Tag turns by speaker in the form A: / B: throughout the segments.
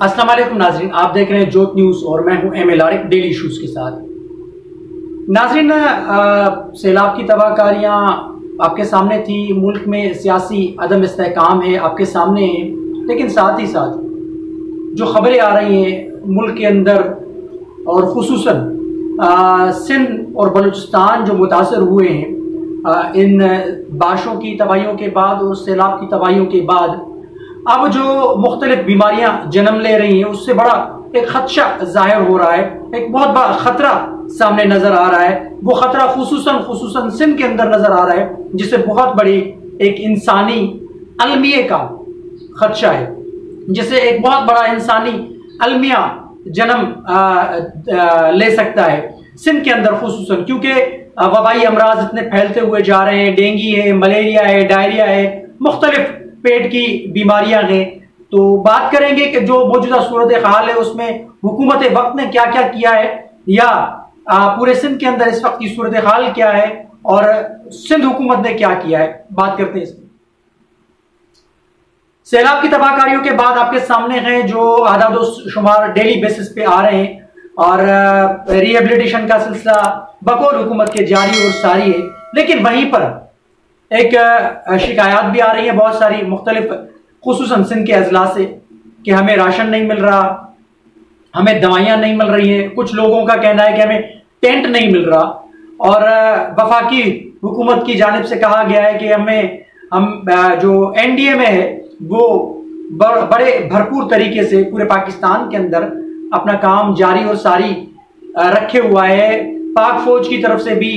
A: अस्सलाम वालेकुम नाजरीन, आप देख रहे हैं जोत न्यूज़ और मैं हूं एम एल डेली इशूज़ के साथ। नाजरीन, सैलाब की तबाहकारियां आपके सामने थी, मुल्क में सियासी अदम इस्तेहकाम है आपके सामने है, लेकिन साथ ही साथ जो खबरें आ रही हैं मुल्क के अंदर और खुसूसन सिंध और बलूचिस्तान जो मुतासर हुए हैं इन बारिशों की तबाहियों के बाद और सैलाब की तबाहियों के बाद, अब जो मुख्तलिफ बीमारियां जन्म ले रही हैं उससे बड़ा एक खदशा जाहिर हो रहा है, एक बहुत बड़ा खतरा सामने नजर आ रहा है। वो खतरा खुसूसन सिंध के अंदर नजर आ रहा है, जिससे बहुत बड़ी एक इंसानी अलमिया का खदशा है, जिससे एक बहुत बड़ा इंसानी अलमिया जन्म ले सकता है सिंध के अंदर खुसूसन, क्योंकि वबाई अमराज इतने फैलते हुए जा रहे हैं। डेंगू है, मलेरिया है, डायरिया है, मुख्तलिफ पेट की बीमारियां हैं। तो बात करेंगे कि जो मौजूदा सूरत हाल है उसमें हुकूमत वक्त ने क्या क्या किया है, या पूरे सिंध के अंदर इस वक्त की सूरत हाल क्या है और सिंध हुकूमत ने क्या किया है, बात करते हैं इसमें। सैलाब की तबाहकारियों के बाद आपके सामने है जो आदाद शुमार डेली बेसिस पे आ रहे हैं और रिहेबिलिटेशन का सिलसिला बकौल हुकूमत के जारी और सारी है, लेकिन वहीं पर एक शिकायत भी आ रही है बहुत सारी मुख्तलिफ खुसूसन सिंध के अजला से कि हमें राशन नहीं मिल रहा, हमें दवाइयाँ नहीं मिल रही हैं। कुछ लोगों का कहना है कि हमें टेंट नहीं मिल रहा, और वफाकी हुकूमत की जानिब से कहा गया है कि हम जो एनडीए में है वो बड़े भरपूर तरीके से पूरे पाकिस्तान के अंदर अपना काम जारी और सारी रखे हुआ है। पाक फौज की तरफ से भी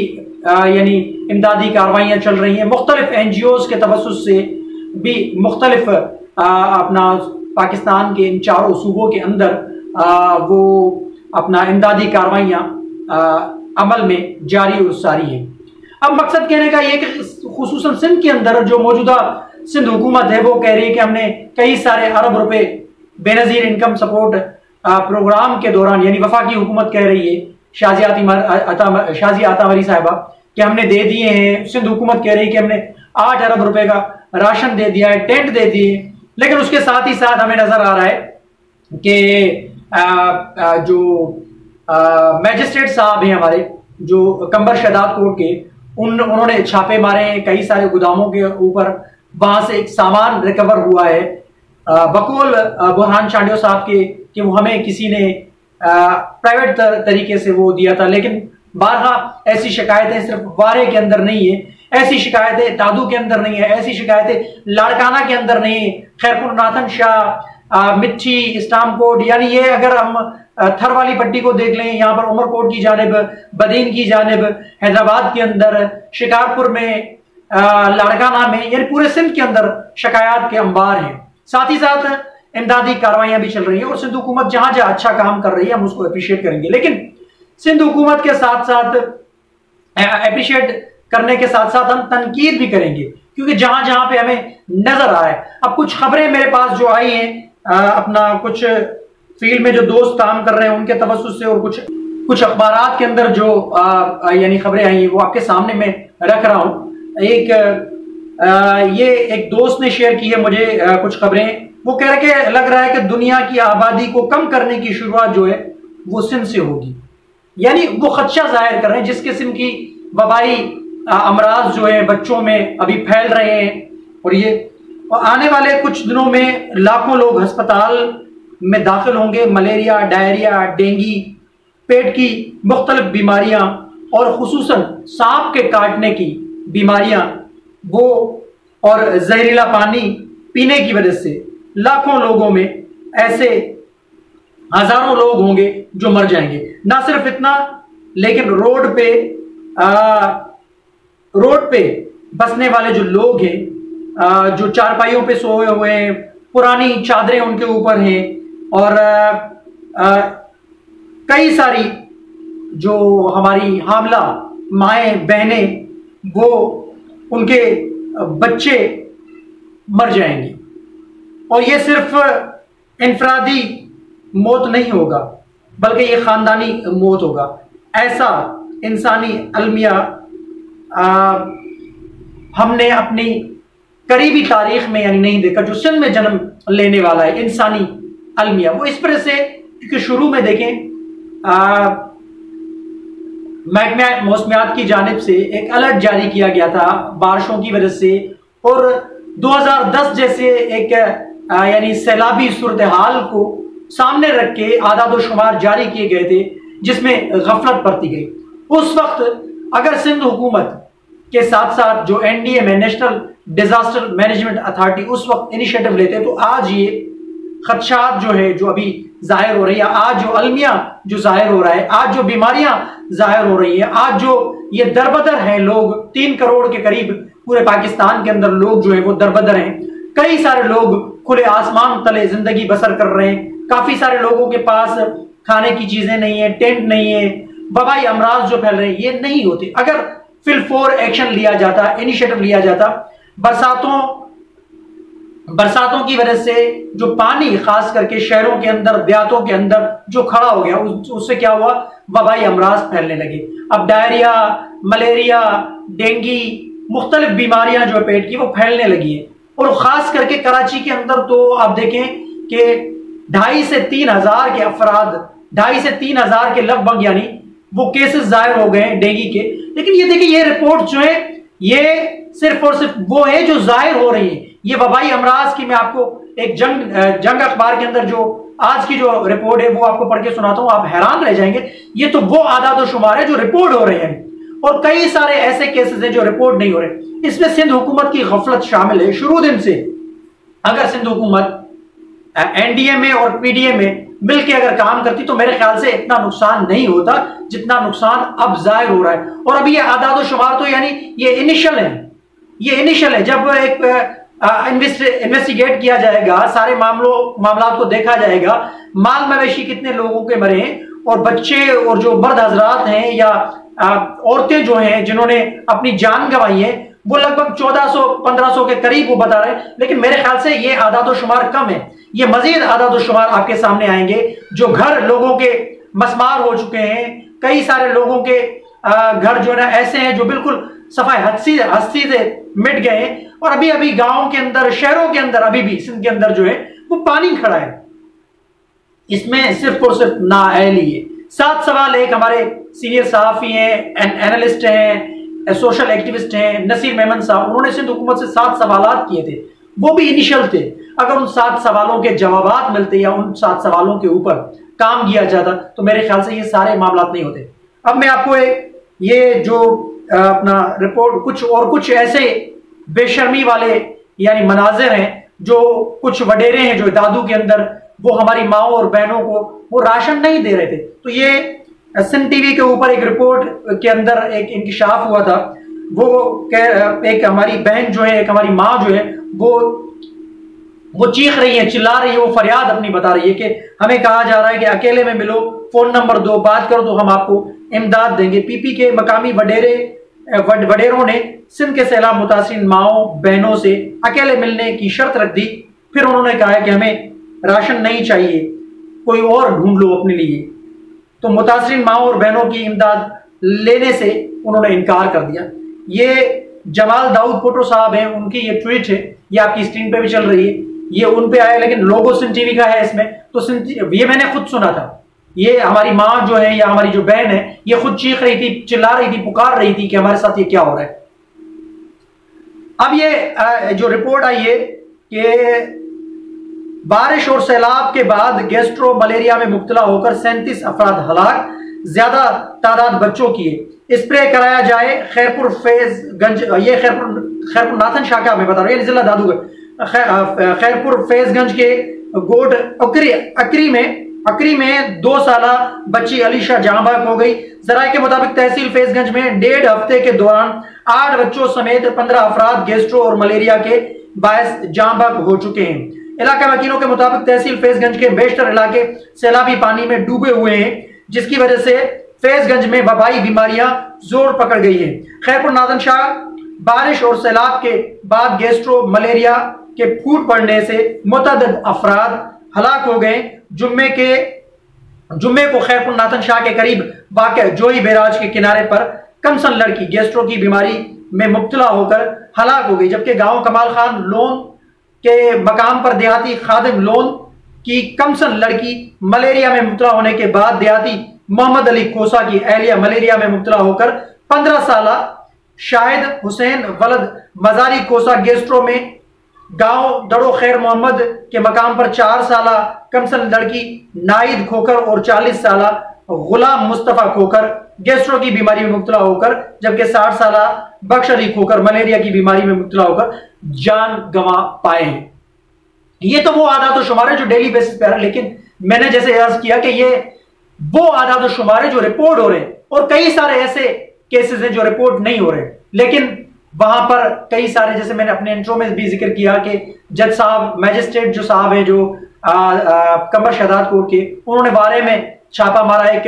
A: यानी इमदादी कार्रवाइयाँ चल रही हैं, मुख्तलिफ NGOs के तवस्सुस से भी मुख्तलिफ अपना पाकिस्तान के इन चारों सूबों के अंदर वो अपना इमदादी कार्रवाइयाँ अमल में जारी और सारी है। अब मकसद कहने का ये कि खुसूसन सिंध के अंदर जो मौजूदा सिंध हुकूमत है वो कह रही है कि हमने कई सारे अरब रुपए बेनज़ीर इनकम सपोर्ट प्रोग्राम के दौरान, यानी वफाकी हुकूमत कह रही है शाजी आतावरी साहिबा कि हमने दे दिए हैं। सिंध हुकूमत कह रही है कि हमने 8 अरब रुपए का राशन दे दिया है, टेंट दे दिए, लेकिन उसके साथ ही साथ हमें नजर आ रहा है कि जो मैजिस्ट्रेट साहब हैं हमारे, जो कंबर शहदाद कोर्ट के, उन्होंने छापे मारे हैं कई सारे गोदामों के ऊपर, वहां से एक सामान रिकवर हुआ है बकौल बुरहान चांडियो साहब के कि वो हमें किसी ने प्राइवेट तरीके से वो दिया था। लेकिन बारहा ऐसी शिकायतें सिर्फ वारे के अंदर नहीं है, ऐसी शिकायतें दादू के अंदर नहीं है, ऐसी शिकायतें लाड़काना के अंदर नहीं है, खैरपुरनाथन शाह, मिट्टी, इस्लाम कोट, यानी ये अगर हम थर वाली पट्टी को देख लें, यहाँ पर उमरकोट की जानिब, बदीन की जानिब, हैदराबाद के अंदर, शिकारपुर में, लाड़काना में, यानी पूरे सिंध के अंदर शिकायत के अंबार हैं। साथ ही साथ इमदादी कार्रवाइयां भी चल रही हैं और सिंध हुकूमत जहां जहां अच्छा काम कर रही है हम उसको अप्रिशिएट करेंगे, लेकिन सिंध हुकूमत के साथ साथ अप्रिशिएट करने के साथ साथ हम तनकीद भी करेंगे, क्योंकि जहां जहां पे हमें नजर आ रहा है। अब कुछ खबरें मेरे पास जो आई हैं अपना कुछ फील्ड में जो दोस्त काम कर रहे हैं उनके तवस्सुस से, और कुछ अखबारात के अंदर जो यानी खबरें आई हैं वो आपके सामने मैं रख रहा हूं। ये एक दोस्त ने शेयर की है मुझे कुछ खबरें। वो कह रहे कि लग रहा है कि दुनिया की आबादी को कम करने की शुरुआत जो है वो सिंध से होगी, यानी वो खदशा जाहिर कर रहे हैं जिस किस्म की वबाई अमराज जो है बच्चों में अभी फैल रहे हैं, और ये आने वाले कुछ दिनों में लाखों लोग अस्पताल में दाखिल होंगे। मलेरिया, डायरिया, डेंगू, पेट की मुख्तलिफ बीमारियां और खुसूसन सांप के काटने की बीमारियां, वो और जहरीला पानी पीने की वजह से लाखों लोगों में ऐसे हजारों लोग होंगे जो मर जाएंगे। ना सिर्फ इतना, लेकिन रोड पे बसने वाले जो लोग हैं, जो चारपाइयों पे सोए हुए हैं, पुरानी चादरें उनके ऊपर हैं, और कई सारी जो हमारी हामला माएँ बहनें, वो उनके बच्चे मर जाएंगे। और ये सिर्फ इनफरादी मौत नहीं होगा, बल्कि ये खानदानी मौत होगा। ऐसा इंसानी अलमिया हमने अपनी करीबी तारीख में यानी नहीं देखा, जो सिंध में जन्म लेने वाला है इंसानी अलमिया। वो इस तरह से, क्योंकि शुरू में देखें महकमा मौसमियात की जानिब से एक अलर्ट जारी किया गया था बारिशों की वजह से, और 2010 जैसे एक यानी सैलाबी सूरत हाल को सामने रख के आदाद शुमार जारी किए गए थे जिसमें गफलत बरती गई। उस वक्त अगर सिंध हुकूमत के साथ साथ जो एनडीए में नेशनल डिजास्टर मैनेजमेंट अथॉरिटी उस वक्त इनिशिएटिव लेते तो आज ये खदशात जो है जो अभी जाहिर हो रही है, आज जो अलमिया जो जाहिर हो रहा है, आज जो बीमारियां जाहिर हो रही है, आज जो ये दरबदर हैं लोग, 3 करोड़ के करीब पूरे पाकिस्तान के अंदर लोग जो है वो दरबदर हैं। कई सारे लोग खुले आसमान तले जिंदगी बसर कर रहे हैं, काफी सारे लोगों के पास खाने की चीजें नहीं है, टेंट नहीं है, वबाई अमराज जो फैल रहे हैं ये नहीं होते अगर फिल एक्शन लिया जाता, इनिशिएटिव लिया जाता। बरसातों की वजह से जो पानी खास करके शहरों के अंदर, देहातों के अंदर जो खड़ा हो गया, उससे क्या हुआ, वबाई अमराज फैलने लगे। अब डायरिया, मलेरिया, डेंगू, मुख्तलिफ बीमारियां जो पेट की वो फैलने लगी है। और खास करके कराची के अंदर तो आप देखें कि 2,500 से 3,000 के अफराद, 2,500 से 3,000 के लगभग यानी वो केसेस जाहिर हो गए हैं डेंगू के। लेकिन ये देखिए, ये रिपोर्ट जो है ये सिर्फ और सिर्फ वो है जो जाहिर हो रही है। ये वबाई अमराज की मैं आपको एक जंग अखबार के अंदर जो आज की जो रिपोर्ट है वो आपको पढ़ के सुनाता हूं, आप हैरान रह जाएंगे। ये तो वो आदाद शुमार है जो रिपोर्ट हो रहे हैं, और कई सारे ऐसे केसेस हैं जो रिपोर्ट नहीं हो रहे। इसमें सिंध हुकूमत की गफलत शामिल है। शुरू दिन से अगर सिंध हुकूमत एनडीए में और पीडीए में मिलकर अगर काम करती तो मेरे ख्याल से इतना नुकसान नहीं होता जितना नुकसान अब जाहिर हो रहा है। और अभी ये आदाद शुमार तो यानी ये इनिशियल है, ये इनिशियल है। जब एक इन्वेस्टिगेट किया जाएगा, सारे मामलात को देखा जाएगा, माल मवेशी कितने लोगों के मरे हैं, और बच्चे और जो मर्द हजरात हैं या औरतें जो हैं जिन्होंने अपनी जान गंवाई है, वो लगभग 1400-1500 के करीब वो बता रहे हैं। लेकिन मेरे ख्याल से ये आदाद शुमार कम है। ये मजीद आदाद शुमार आपके सामने आएंगे। जो घर लोगों के मसमार हो चुके हैं, कई सारे लोगों के घर जो है ना ऐसे हैं जो बिल्कुल सफाई हस्ती से मिट गए हैं। और अभी अभी गांव के अंदर, शहरों के अंदर, अभी भी सिंध के अंदर जो है वो पानी खड़ा है। इसमें सिर्फ और सिर्फ नाअहली है। 7 सवाल एक हमारे सीनियर सहाफी हैं, एनालिस्ट हैं, सोशल एक्टिविस्ट हैं, नसीर मेमन साहब, उन्होंने सिंध हुकूमत से 7 सवाल किए थे। वो भी इनिशियल थे। अगर उन 7 सवालों के जवाब मिलते या उन 7 सवालों के ऊपर काम किया जाता तो मेरे ख्याल से ये सारे मामला नहीं होते। अब मैं आपको ये जो अपना रिपोर्ट कुछ ऐसे बेशर्मी वाले यानी मनाजिर हैं, जो कुछ वडेरे हैं जो दादू के अंदर वो हमारी माओ और बहनों को वो राशन नहीं दे रहे थे। तो ये सिंध टीवी के ऊपर एक रिपोर्ट के अंदर एक इंकिशाफ हुआ था। वो एक हमारी बहन जो है, एक हमारी माँ जो है, वो चीख रही है, चिल्ला रही है, वो फरियाद अपनी बता रही है कि हमें कहा जा रहा है कि अकेले में मिलो, फोन नंबर दो, बात करो तो हम आपको इमदाद देंगे। पीपी के मकामी वडेरों ने सिंध के सैलाब मुतासिर माओ बहनों से अकेले मिलने की शर्त रख दी। फिर उन्होंने कहा कि हमें राशन नहीं चाहिए, कोई और ढूंढ लो अपने लिए। तो मुतासिर माओ और बहनों की इमदाद लेने से उन्होंने इनकार कर दिया। ये जमाल दाऊद पोटो साहब हैं, उनकी ये ट्वीट है, ये आपकी स्क्रीन पे भी चल रही है, ये उन पे आया, लेकिन लोगो सिंध टीवी का है इसमें। तो ये मैंने खुद सुना था। ये हमारी माँ जो है या हमारी जो बहन है, ये खुद चीख रही थी, चिल्ला रही थी, पुकार रही थी कि हमारे साथ ये क्या हो रहा है। अब ये जो रिपोर्ट आई है कि बारिश और सैलाब के बाद गैस्ट्रो मलेरिया में मुब्तला होकर 37 अफराद हलाक, ज्यादा तादाद बच्चों की है। स्प्रे कराया जाए। खैरपुर फैजगंज, ये खैरपुर नाथन शाखा में बता रहा हूँ, जिला दादूगढ़, खैरपुर फैजगंज के गोड अकरी में 2 साला बच्ची अलीशा जांबाक हो गई। जराये के मुताबिक तहसील फैजगंज में 1.5 हफ्ते के दौरान 8 बच्चों समेत 15 अफराद गैस्ट्रो और मलेरिया के बायस जांबाक हो चुके हैं। इलाका वकीलों के मुताबिक तहसील फैजगंज के बेशतर इलाके सैलाबी पानी में डूबे हुए हैं, जिसकी वजह से फैजगंज में वबाई बीमारियां जोर पकड़ गई है। खैरपुर नादन शाह बारिश और सैलाब के बाद गैस्ट्रो मलेरिया के फूट पड़ने से मुतअद्दिद अफराद हलाक हो गए। जुम्मे को खैरपुर नाथन शाह के करीब वाक़ जोई बैराज के किनारे पर कमसन लड़की गैस्ट्रो की बीमारी में मुब्तला होकर हलाक हो गई, जबकि गांव कमाल खान लोन के मकाम पर देहाती खादिम लोन कि कमसन लड़की मलेरिया में मुब्तला होने के बाद देहाती मोहम्मद अली कोसा की अहलिया मलेरिया में मुब्तला होकर 15 साल शाहिद हुसैन वलद मजारी कोसा गेस्ट्रो में गांव दड़ो खैर मोहम्मद के मकाम पर 4 साल कमसन लड़की नाइद खोकर और 40 साल गुलाम मुस्तफा खोकर गेस्ट्रो की बीमारी में मुब्तला होकर, जबकि 60 साल बख्श अली खोकर मलेरिया की बीमारी में मुब्तला होकर जान गंवा पाए हैं। ये तो वो आदाद शुमार है जो डेली बेसिस पे आ रहा है, लेकिन मैंने जैसे अर्ज किया कि ये वो आदाद शुमार है जो रिपोर्ट हो रहे हैं, और कई सारे ऐसे केसेस हैं जो रिपोर्ट नहीं हो रहे, लेकिन वहां पर कई सारे, जैसे मैंने अपने इंट्रो में भी जिक्र किया कि जज साहब मैजिस्ट्रेट जो साहब है जो कमर शहदाद कोर्ट के, उन्होंने बारे में छापा मारा एक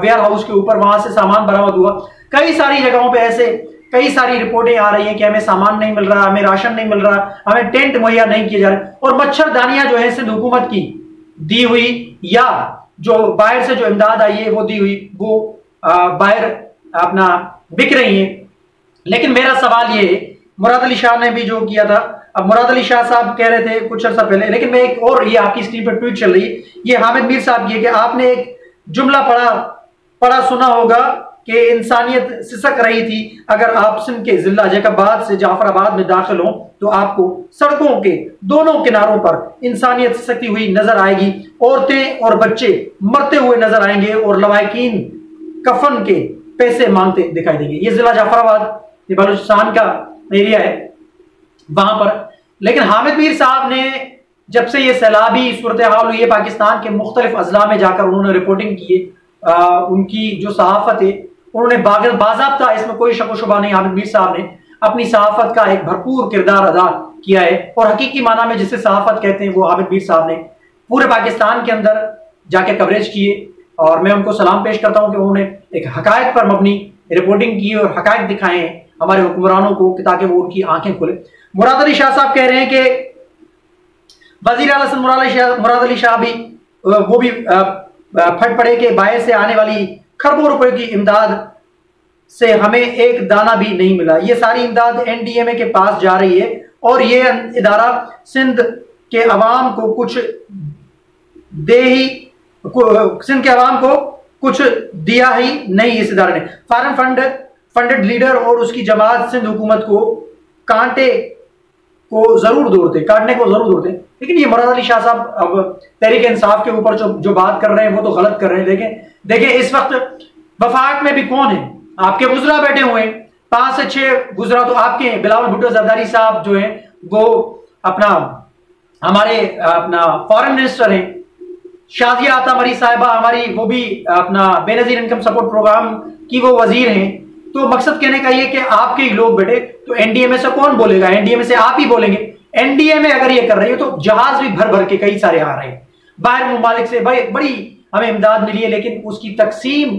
A: वेयर हाउस के ऊपर, वहां से सामान बरामद हुआ। कई सारी जगहों पे ऐसे कई सारी रिपोर्टें आ रही हैं कि हमें सामान नहीं मिल रहा, हमें राशन नहीं मिल रहा, हमें टेंट मुहैया नहीं किए जा रहे, और मच्छरदानियां जो है सिंध हुकूमत की दी हुई या जो बाहर से जो इमदाद आई है वो दी हुई, वो बाहर अपना बिक रही है। लेकिन मेरा सवाल ये है, मुराद अली शाह ने भी जो किया था, अब मुराद अली शाह साहब कह रहे थे कुछ अर्सा पहले, लेकिन मैं एक और, ये आपकी स्क्रीन पर ट्वीट चल रही है, ये हामिद मीर साहब की है कि आपने एक जुमला पढ़ा सुना होगा कि इंसानियत सिसक रही थी अगर आप सिंध के जिला जैकबाद से जाफराबाद में दाखिल हों तो आपको सड़कों के दोनों किनारों पर इंसानियत सिसकती हुई नजर आएगी, औरतें और बच्चे मरते हुए नजर आएंगे और लवाकिन कफन के पैसे मांगते दिखाई देंगे। ये जिला जाफराबाद, ये बलूचिस्तान का एरिया है वहां पर। लेकिन हामिद मीर साहब ने जब से ये सैलाबी सूरत हाल हुई है, पाकिस्तान के मुख्तलिफ अजला में जाकर उन्होंने रिपोर्टिंग की है, उनकी जो सहाफत है उन्होंने बाज़ाब्ता, इसमें कोई शक व शुबा नहीं, हामिद मीर साहब ने अपनी सहाफत का एक भरपूर किरदार अदा किया है, और हकीकी माना में जिसे सहाफत कहते हैं वो हामिद मीर साहब ने पूरे पाकिस्तान के अंदर जाके कवरेज किए, और मैं उनको सलाम पेश करता हूं कि उन्होंने एक हकायक पर मबनी रिपोर्टिंग की और हकायक दिखाए हैं हमारे हुक्मरानों को ताकि वो उनकी आंखें खुले। मुराद अली शाह साहब कह रहे हैं कि वजीर आला मुराद अली शाह भी वो भी फट पड़े कि बाहर से आने वाली खरबों रुपए की इमदाद से हमें एक दाना भी नहीं मिला, ये सारी इमदाद NDMA के पास जा रही है, और ये इदारा सिंध के अवाम को कुछ दे ही सिंध के अवाम को कुछ दिया ही नहीं। इस इदारे ने फॉरेन फंडेड लीडर और उसकी जमात सिंध हुकूमत को काटने को जरूर दौड़ते, लेकिन ये मुराद अली शाह साहब अब तहरीक इंसाफ के ऊपर जो बात कर रहे हैं वो तो गलत कर रहे हैं। देखें इस वक्त वफाक में भी कौन है, आपके गुजरा बैठे हुए हैं, 5 से 6 गुजरा तो आपके हैं। बिलावल भुट्टो जरदारी साहब जो हैं वो अपना हमारे अपना फॉरेन मिनिस्टर हैं। शाजिया आता मरी साहिबा हमारी, वो भी अपना बेनजीर इनकम सपोर्ट प्रोग्राम की वो वजीर हैं। तो मकसद कहने का ये कि आपके ही लोग बैठे, तो NDMA से कौन बोलेगा, NDMA से आप ही बोलेंगे। NDMA अगर ये कर रही है तो जहाज भी भर भर के कई सारे आ रहे हैं बाहर मुमालिक से, बड़ी हमें इमदाद मिली है, लेकिन उसकी तकसीम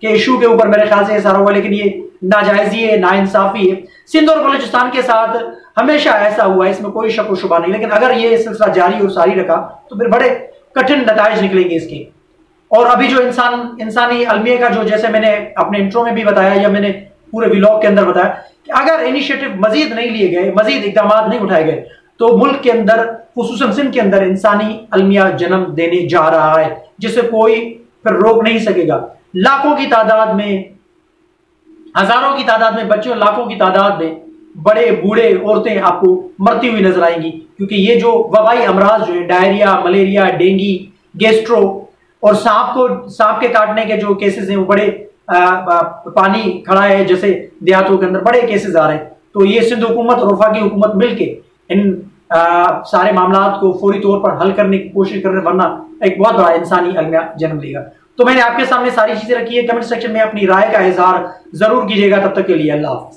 A: के इशू के ऊपर मेरे ख्याल से सारा हुआ, लेकिन ये नाजायजी है, नाइंसाफी है। सिंध और बलूचिस्तान के साथ हमेशा ऐसा हुआ है, इसमें कोई शक व शुबा नहीं, लेकिन अगर ये सिलसिला जारी और सारी रखा तो फिर बड़े कठिन नताइज निकलेंगे इसके। और अभी जो इंसानी अलमिया का जो, जैसे मैंने अपने इंट्रो में भी बताया या मैंने पूरे व्लॉग के अंदर बताया कि अगर इनिशिएटिव मजीद नहीं लिए गए, मजीद इकदाम नहीं उठाए गए, तो मुल्क के अंदर खुसूसन सिंध के अंदर इंसानी अलमिया जन्म देने जा रहा है, जिसे कोई फिर रोक नहीं सकेगा। लाखों की तादाद में, हजारों की तादाद में बच्चों, लाखों की तादाद में बड़े बूढ़े औरतें आपको मरती हुई नजर आएंगी, क्योंकि ये जो वबाई अमराज जो है, डायरिया, मलेरिया, डेंगी, गेस्ट्रो और सांप के काटने के जो केसेस हैं वो बड़े पानी खड़ा है जैसे देहातों के अंदर बड़े केसेस आ रहे हैं। तो ये सिंध हुकूमत और वफाकी हुकूमत मिलके इन सारे मामलात को फौरी तौर पर हल करने की कोशिश कर रहे, वरना एक बहुत बड़ा इंसानी अलमिया जन्म लेगा। तो मैंने आपके सामने सारी चीजें रखी है, कमेंट सेक्शन में अपनी राय का इजहार जरूर कीजिएगा। तब तक के लिए अल्लाह हाफ़िज़।